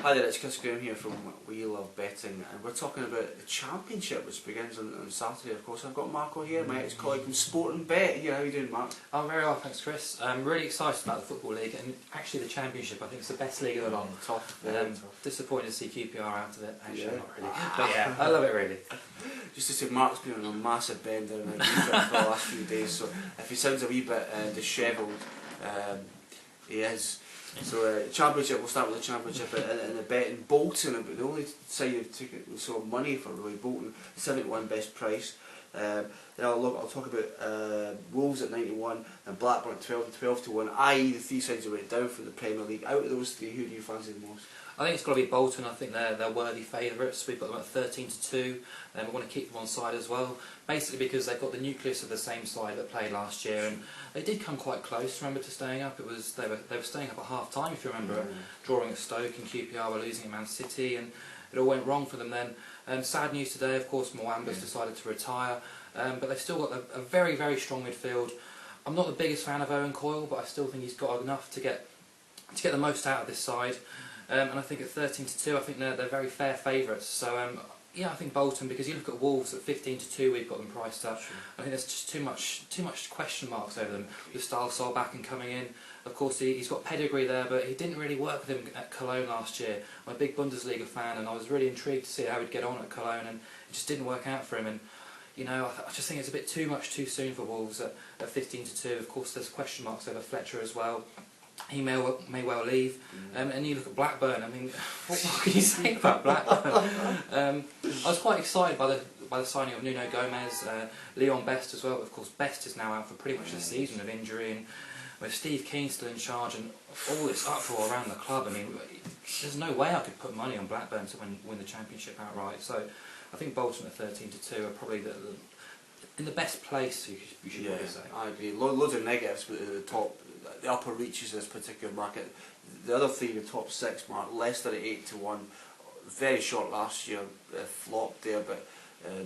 Hi there, it's Chris Graham here from We Love Betting, and we're talking about the Championship, which begins on Saturday. Of course, I've got Marco here, my ex-colleague from Sporting Bet here. How are you doing, Mark? I'm very well, thanks, Chris. I'm really excited about the Football League, and actually the Championship. I think it's the best league of the lot. Tough. Disappointed to see QPR out of it. Actually, Yeah. not really. But yeah, I love it really. Just to say, Mark's been on a massive bender in for the last few days, so if he sounds a wee bit dishevelled, he is. So Championship, we'll start with the Championship and the bet in Bolton. The only side who took it was sort of money for really Bolton, 71 best price. Then I'll talk about Wolves at 91 and Blackburn at 12 to 1, i.e. the three sides that went down from the Premier League. Out of those three, who do you fancy the most? I think it's got to be Bolton. I think they're worthy favourites. We've got them at 13 to 2, and we want to keep them on side as well. Basically because they've got the nucleus of the same side that played last year, and they did come quite close. Remember, to staying up. It was they were staying up at half time, if you remember, drawing at Stoke, and QPR were losing at Man City, and it all went wrong for them then. Sad news today, of course. Mwamba's decided to retire, but they've still got a very, very strong midfield. I'm not the biggest fan of Owen Coyle, but I still think he's got enough to get the most out of this side. And I think at 13 to 2, I think they're very fair favourites. So yeah, I think Bolton, because you look at Wolves at 15 to 2, we've got them priced up. Sure. I think there's just too much question marks over them. With Stahlsol back and coming in, of course he's got pedigree there, but he didn't really work with him at Cologne last year. I'm a big Bundesliga fan, and I was really intrigued to see how he'd get on at Cologne, and it just didn't work out for him. And you know, I just think it's a bit too soon for Wolves at 15 to 2. Of course, there's question marks over Fletcher as well. He may well leave, and you look at Blackburn. I mean, what can you say about Blackburn? I was quite excited by the signing of Nuno Gomez, Leon Best as well. Of course, Best is now out for pretty much the season of injury, and with Steve Keane still in charge and all this uproar around the club, I mean, there's no way I could put money on Blackburn to win the Championship outright. So I think Bolton at 13 to 2 are probably in the best place. You should probably say. I agree. Loads of negatives, but the upper reaches of this particular market. The other three, the top six, Mark, Leicester at 8 to 1, very short last year, flopped there, but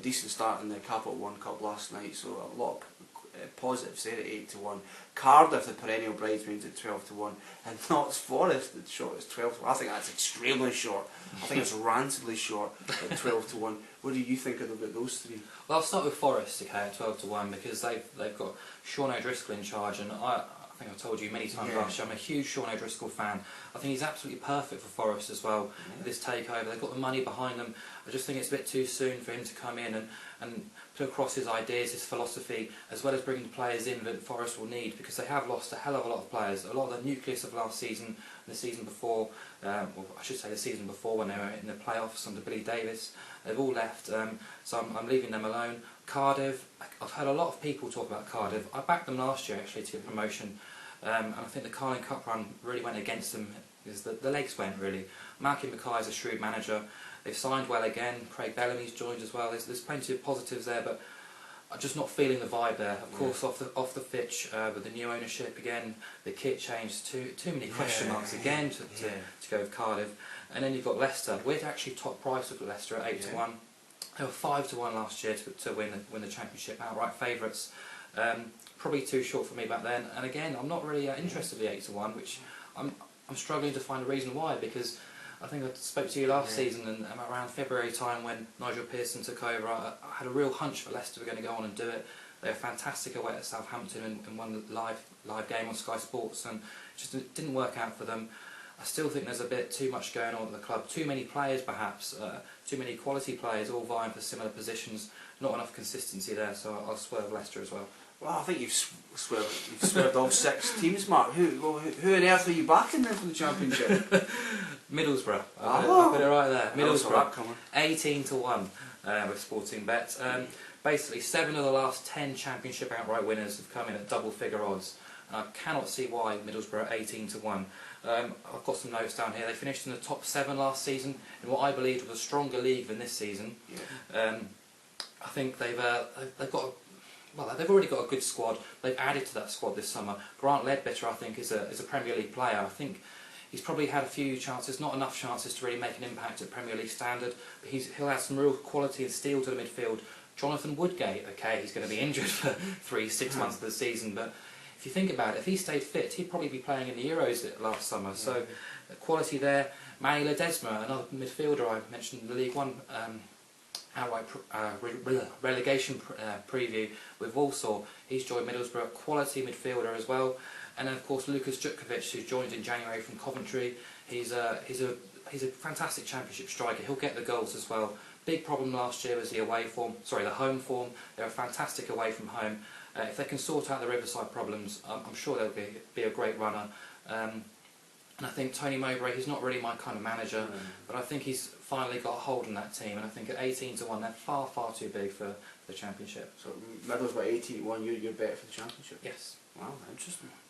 decent start in the Capital One Cup last night, so a lot of positives there at 8 to 1. Cardiff, the perennial bridesmaids, at 12 to 1, and Notts Forest, the short is 12 to 1. I think that's extremely short. I think it's rancidly short at 12 to 1. What do you think of those three? Well, I'll start with Forest, okay, at 12 to 1, because they've got Sean O'Driscoll in charge, and I think I've told you many times last year, I'm a huge Sean O'Driscoll fan. I think he's absolutely perfect for Forest as well, with this takeover. They've got the money behind them. I just think it's a bit too soon for him to come in and put across his ideas, his philosophy, as well as bringing the players in that Forest will need, because they have lost a hell of a lot of players. A lot of the nucleus of last season and the season before, well, I should say the season before when they were in the playoffs under Billy Davis, they've all left, so I'm leaving them alone. Cardiff, I've heard a lot of people talk about Cardiff. I backed them last year actually to get promotion, and I think the Carling Cup run really went against them, because the legs went really. Malky Mackay is a shrewd manager. They've signed well again. Craig Bellamy's joined as well. There's plenty of positives there, but I'm just not feeling the vibe there. Of course, off the pitch with the new ownership again, the kit changed. Too many question marks again to go with Cardiff. And then you've got Leicester. We're actually top price with Leicester at 8 to 1. They were 5 to 1 last year to win the Championship, outright favourites. Probably too short for me back then. And again, I'm not really interested in the 8 to 1, which I'm struggling to find a reason why, because I think I spoke to you last season, and around February time when Nigel Pearson took over, I had a real hunch that Leicester were going to go on and do it. They were fantastic away at Southampton and won the live game on Sky Sports, and it just didn't work out for them. I still think there's a bit too much going on at the club. Too many players perhaps, too many quality players all vying for similar positions. Not enough consistency there, so I'll swerve Leicester as well. Well, I think you've swerved all 6 teams, Mark. Who on earth are you backing then for the Championship? Middlesbrough. I'll put it right there. Middlesbrough, 18 to 1 with Sporting Bet. Basically, 7 of the last 10 Championship outright winners have come in at double-figure odds, and I cannot see why Middlesbrough are 18 to 1. I've got some notes down here. They finished in the top 7 last season in what I believed was a stronger league than this season. I think they've got. Well, they've already got a good squad. They've added to that squad this summer. Grant Ledbetter, I think, is a Premier League player. I think he's probably had a few chances, not enough chances to really make an impact at Premier League standard, but he'll add some real quality and steel to the midfield. Jonathan Woodgate, okay, he's going to be injured for 3-6 months of the season, but if you think about it, if he stayed fit, he'd probably be playing in the Euros last summer. So quality there. Manny Ledesma, another midfielder I mentioned in the League One outright relegation preview with Walsall. He's joined Middlesbrough, quality midfielder as well. And then of course Lukas Jutkovic, who's joined in January from Coventry. He's a fantastic Championship striker. He'll get the goals as well. Big problem last year was the home form. They're fantastic away from home. If they can sort out the Riverside problems, I'm sure they'll be a great runner. And I think Tony Mowbray, he's not really my kind of manager, but I think he's finally got a hold on that team. And I think at 18-1, they're far, far too big for the Championship. So Middlesbrough 18-1, you're bet for the Championship? Yes. Wow, interesting.